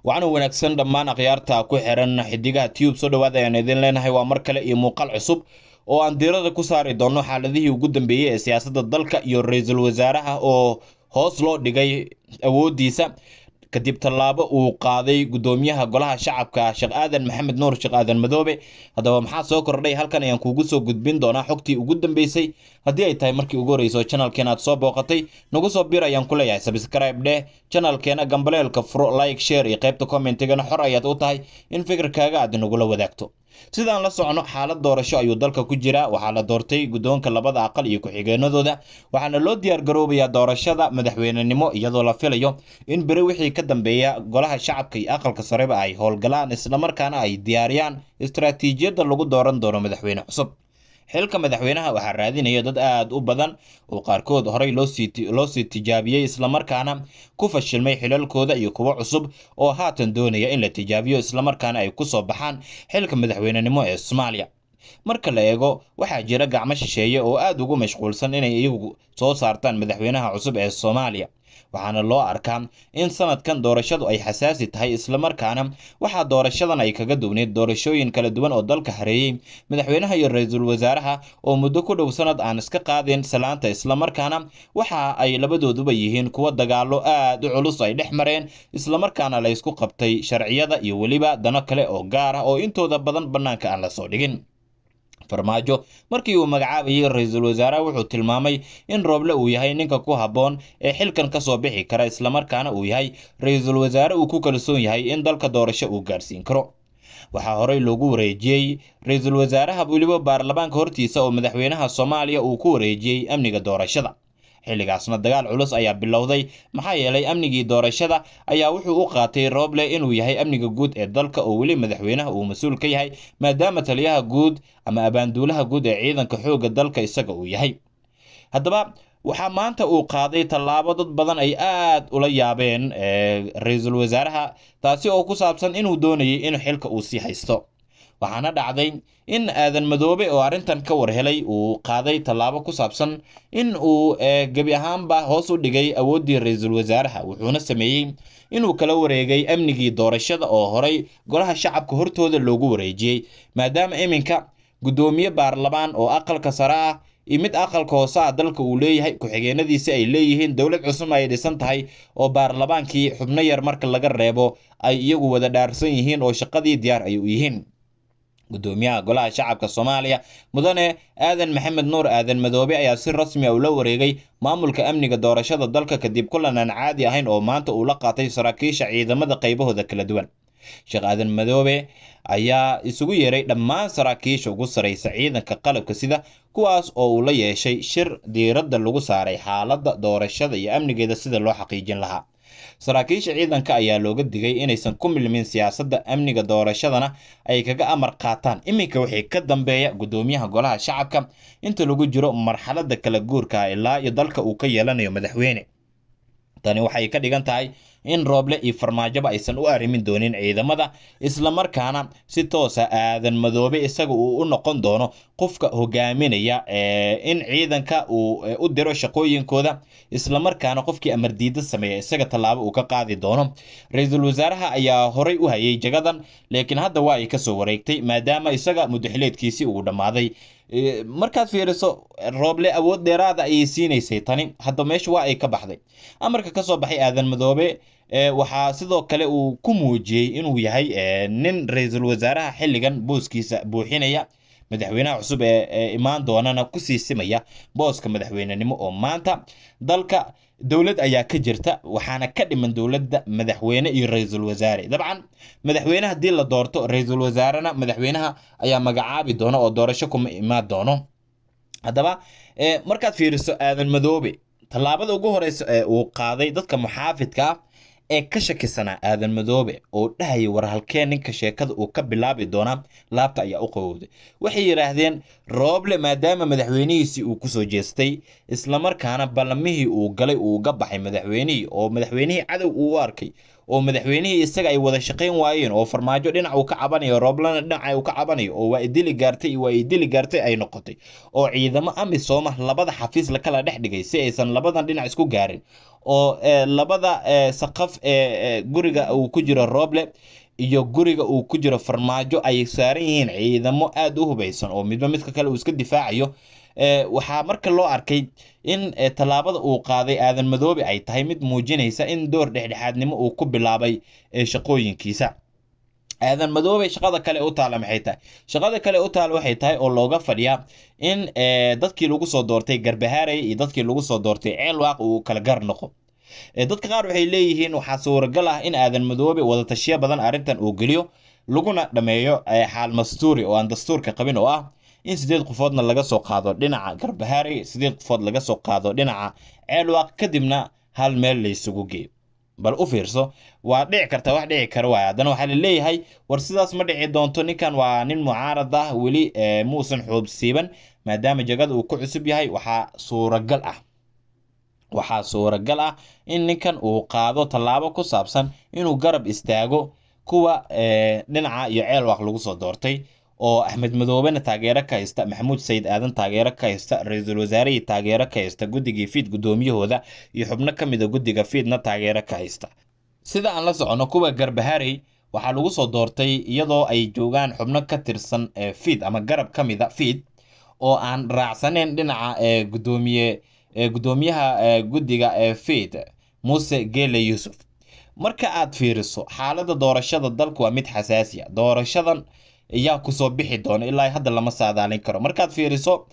waxaana wanaagsan dhammaan akhyaarta ku xiran xidigaha tube soo dhawaada ayaan idin leenahay waa mar kale iyo muuqaal cusub oo aan diirada ku saari doono xaaladihii ugu dambeeyay ee siyaasadda dalka iyo ra'iisul wasaaraha oo hoos loo dhigay awoodiisa kadib tallaabo uu qaaday gudoomiyaha golaha shacabka Sheekh Aadan Maxamed Nuur Sheekh Aadan Madoobe. Haddaba maxaa soo kordhay halkan ayaan kuugu soo gudbin doonaa xogtii ugu dambeysay. Haddii ay tahay markii ugu horreysay channelkeena aad soo booqatay nagu soo bir ayaan ku leeyahay subscribe dheh channelkeena gambaleelka furo like share iyo qaybta commentigana xor ayaad u tahay in fikirkaaga aad nagula wadaagto. sidaan la socono xaalad doorasho ayuu dalka ku jira waxaa la doortay gudoonka labada aqal iyo ku-xigeenadooda waxaana loo diyaar garoobayaa doorashada madaxweynenimo iyadoo la filayo in beri wixii ka dambeeya golaha shacabka iyo aqalka sareba ay howlgalaan isla markaana ay diyaariyaan istaraatiijiyadda lagu dooran doono madaxweyne cusub. xilka madaxweynaha waxaa raadinaya dad aad u badan oo qaarkood horey loo sii tijaabiyey isla markaana ku fashilmay xilalkooda iyo kuwa cusub oo haatan doonaya in la tijaabiyo isla markaana ay ku soo baxaan xilka madaxweynenimo ee Soomaaliya. marka la eego waxaa jira gacmo shisheeye oo aad ugu mashquulsan inay iyagu soo saartaan madaxweynaha cusub ee Soomaaliya. waxaana loo arkaa in sanadkan doorashadu ay xasaasi tahay isla markaana waxaa doorashadan ay kaga duwneed doorashooyin kala duwan oo dalka hareeyay madaxweynaha iyo ra'iisul wasaaraha oo muddo ku dhow sanad aan iska qaadin salaanta isla markaana waxa ay labadooduba yihiin kuwa dagaalo aad u culus ay dhex mareen isla markaana la isku qabtay sharciyada iyo weliba dano kale oo gaar ah oo intooda badan bannaanka aan la soo dhigin. farmaajo markii uu magacaabayay ra'iisul wasaaraha wuxuu tilmaamay in Rooble uu yahay ninka ku habboon ee xilkan ka soo bixi kara isla markaana uu yahay ra'iisul wasaare uu ku kalsoon yahay in dalka doorasho uu gaarsiin karo. waxaa horey loogu wareejiyey ra'iisul wasaaraha weliba baarlamaanka hortiisa oo madaxweynaha Soomaaliya uu ku wareejiyey amniga doorashada. xilligaasna dagaal culus ayaa bilowday maxaa yeelay amnigii doorashada ayaa wuxuu u qaatay Rooble inuu yahay amniga guud ee dalka oo weli madaxweynaha uu mas'uul ka yahay maadaama taliyaha guud ama abaanduulaha guud ee ciidanka xoogga dalka isaga uu yahay. haddaba waxaa maanta uu qaaday tallaabo dad badan ay aad ula yaabeen ra'iisul wasaaraha taasi oo ku saabsan inuu doonayay in xilka uu sii haysto. waxaana dhacday in Aadan Madoobe oo arrintan ka warhelay uu qaaday tallaabo ku saabsan in uu gebi ahaanba hoos u dhigay awooddii ra'iisul wasaaraha wuxuuna sameeyey inuu kala wareegay amnigii doorashada oo horey golaha shacabka hortooda loogu wareejiyey maadaama iminka gudoomiye baarlamaan oo aqalka sare ah iyo mid aqalka hoose ah dalka uu leeyahay ku-xigeenadiisa ay leeyihiin dowlad cusub ay dhisan tahay oo baarlamaankii xubno yar marka laga reebo ay iyagu wada dhaarsan yihiin oo shaqadii diyaar ay u yihiin. gudoomiyaha golaha shacabka Soomaaliya mudane Aadan Maxamed Nuur Aadan Madoobe ayaa si rasmi ah ula wareegay maamulka amniga doorashada dalka kadib kulan aan caadi ahayn oo maanta uu la qaatay saraakiisha ciidamada qaybahooda kala duwan. Sheekh Aadan Madoobe ayaa isugu yeeray dhammaan saraakiisha ugu sareysa ciidanka qalabka sida kuwaas oo uu la yeeshay shir diiradda lagu saaray xaaladda doorashada iyo amnigeeda sida loo xaqiijin lahaa. saraakiisha ciidanka ayaa looga digay inaysan ku milmin siyaasadda amniga doorashadana ay kaga amar qaataan iminka wixii ka dambeeya gudoomiyaha golaha shacabka inta lagu jiro marxaladda kala guurka ilaa iyo dalka uu ka yeelanayo madaxweyne. tani waxay ka dhigan tahay in Rooble iyo Farmaajo aysan u arrimin doonin ciidamada isla markaana si toos ah Aadan Madoobe isaga uu u noqon doono qofka hogaaminaya in ciidanka uu u diro shaqooyinkooda isla markaana qofkii amar diida sameeya isaga tallaabo uu ka qaadi doono. ra'iisul wasaaraha ayaa horey u hayay jagadan laakiin hadda waa ay ka soo wareegtay maadaama isaga muddaxileedkiisii uu dhamaaday. markaad fiiriso Rooble awood dheeraad ah ay siinaysay tani hadda meesha waa ay ka baxday. amarka ka soo baxay Aadan Madoobe waxaa sidoo kale uu ku muujiyey inuu yahay nin ra'iisul wasaaraha xilligan booskiisa buuxinaya madaxweynaha cusub ee imaan doonana ku sii simaya booska madaxweynenimo oo maanta dalka dowlad ayaa ka jirta waxaana ka dhiman dowladda madaxweyne iyo ra'iisul wasaare. dabcan madaxweynaha haddii la doorto ra'iisul wasaarena madaxweynaha ayaa magacaabi doona oo doorasho kuma imaan doono. haddaba markaad fiiriso Aadan Madoobe tallaabada ugu horeysa ee uu qaaday dadka muxaafidka ah ee ka shakisanaa Aadan Madoobe oo dhahay war halkee ninka sheekada uu ka bilaabi doona laabta ayaa u qowday. waxay yiraahdeen Rooble maadaama madaxweynihiisii uu ku soo jeestay isla markaana ballamihii uu galay uu ga baxay madaxweynihii oo madaxweynihii cadow uu arkay oo madaxweynihii isaga ay wada shaqayn waayeen oo farmaajo dhinac uu ka cabanayo rooblana dhinac uu ka cabanayo oo waa idili gaartay waa idili gaartay ay noqotay oo ciidamo amisom labada xafiis la kala dhex dhigay si aysan labadan dhinac isku gaarin oo labada saqaf guriga uu ku jiro Roble iyo guriga uu ku jiro farmaajo ay saaran yihiin ciidamo aad u hubaysan oo midba midka kale uu iska difaacayo waxaa marka loo arkay in tallaabada uu qaaday Aadan Madoobe ay tahay mid muujinaysa in door dhexdhexaadnimo uu ku bilaabay shaqooyinkiisa. Aadan Madoobe shaqada kale u taala maxay tahay? Shaqada kale u taala waxay tahay oo looga fadhiyaa in dadkii lagu soo doortay Garbaharey iyo dadkii lagu soo doortay Ceelwaaq uu kala gar noqo. Dadka qaar waxay leeyihiin waxaa suuragal ah in Aadan Madoobe wada tashiyo badan arrintan uu geliyo laguna dhameeyo xaal mastuuri oo aan dastuurka qabin oo ah in 8 qofoodna laga soo qaado dhinaca Garbaharey 8 qofood laga soo qaado dhinaca Ceelwaaq kadibna hal meel la isugu geeyo. bal u fiirso waa dhici karta wax dhici kara waay haddana waxaa la leeyahay war sidaas ma dhici doonto ninkan waa nin mucaarad ah weli muusan xoobsiiban maadaama jagada uu ku cusub yahay waxaa suuragal ah in ninkan uu qaado tallaabo ku saabsan inuu garab istaago kuwa dhinaca iyo Ceelwaaq lagu soo doortay oo Axmed Madoobena taageero ka haysta Maxamuud Sayid Aadan taageero ka haysta ra'iisul wasaarihii taageero ka haysta guddigii fiid gudoomiyahooda iyo xubno ka mid ah guddiga fiidna taageero ka haysta sida aan la socono kuwa Garbaharey waxaa lagu soo doortay iyadoo ay joogaan xubno ka tirsan fiid ama garab ka mid ah fiid oo aan raacsaneyn dhinaca gudoomiyaha guddiga fiid Muuse Geele Yuusuf marka aad fiiriso xaaladda doorashada dalku waa mid xasaasi ah doorashadan ayaa ku soo bixi doona ilaa hadda lama saadaalin karo markaad fiiriso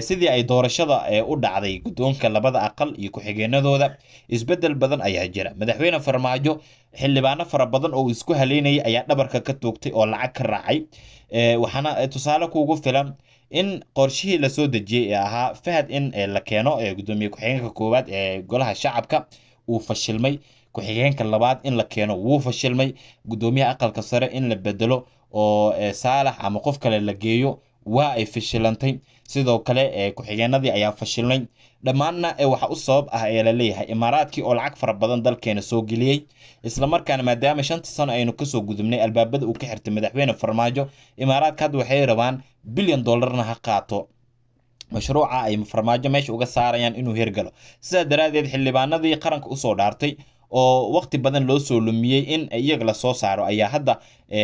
sidii ay doorashada u dhacday gudoonka labada aqal iyo ku-xigeenadooda isbedel badan ayaa jira madaxweyne farmaajo xildhibaano fara badan oo isku haleynayay ayaa dhabarka ka toogtay oo lacag ka raacay waxaana tusaale kuugu filan in qorshihii la soo dejiyay ee ahaa Fahad in la keeno gudoomiye ku-xigeenka koowaad ee golaha shacabka uu fashilmay ku-xigeenka labaad in la keeno wuu fashilmay gudoomiyaha aqalka sare in la bedelo oo Saalax ama qof kale la geeyo waa ay fashilantay sidoo kale ku-xigeenadii ayaa fashilnay dhammaanna waxa u sabab ah ee la leeyahay imaaraadkii oo lacag fara badan dalkeena soo geliyay isla markaana maadaama 5 sano aynu ka soo gudubnay albaabada uu ka xirtay madaxweyne farmaajo imaaraadka hadda waxay rabaan bilyan dollarna ha qaato mashruuca ay farmaajo meesha uga saarayaan inuu hirgalo sidaa daraadeed xildhibaanadii qaranka u soo dhaartay oo waqti badan loo soo lumiyay in iyaga la soo saaro ayaa hadda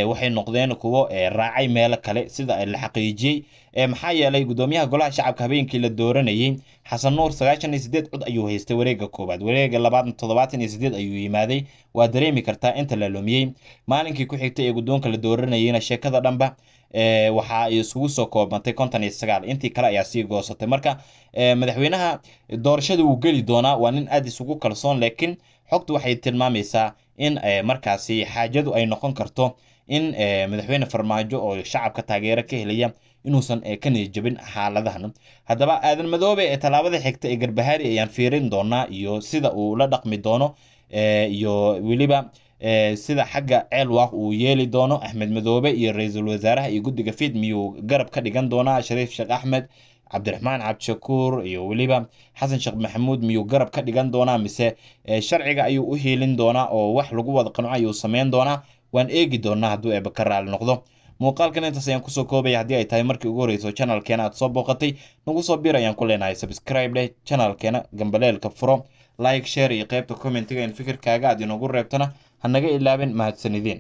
waxay noqdeen kuwo raacay meel kale sida la xaqiijiyay maxaa yeelay gudoomiyaha golaha shacabka habeenkii la dooranayay Xasan Nuur 98 cod ayuu haystay wareegga koobaad wareegga labaad 78 ayuu yimaaday waa dareemi kartaa inta la lumiyay maalinkii ku xigtay ee gudoonka la dooranayayna sheekada dhanba waxa ay isugu soo koobantay 59 intii kale ayaa sii goosatay marka madaxweynaha doorashada uu gali doonaa waa nin aad isugu kalsoon laakiin xogtu waxay tilmaamaysaa in markaasi xaajadu ay noqon karto in madaxweyne farmaajo oo shacabka taageero ka helaya inuusan ka niyajabin xaaladahan haddaba Aadan Madoobe tallaabada xigta ee Garbaharey ayaan fiirin doonaa iyo sida uu la dhaqmi doono iyo weliba sida xagga Ceelwaaq uu yeeli doono Axmed Madoobe iyo ra'iisul wasaaraha iyo guddiga fiid miyuu garab ka dhigan doonaa Shariif Sheekh Axmed Cabdiraxmaan Cabdishakuur iyo weliba Xasan Sheekh Maxamuud miyuu garab ka dhigan doonaa mise sharciga ayuu u heelin doonaa oo wax lagu wada qanco ayuu sameyn doonaa waan eegi doonaa hadduu ka raali noqdo muuqaalkan intaas ayaan kusoo koobaya haddii ay tahay markii ugu horeyso channelkeena aad soo booqatay nagu soo bir ayaan ku leenahay subscribe leh channelkeena gambaleelka furo like share iyo qaybta commentiga in fikirkaaga aad inoogu reebtana hanaga ilaabin mahadsanidin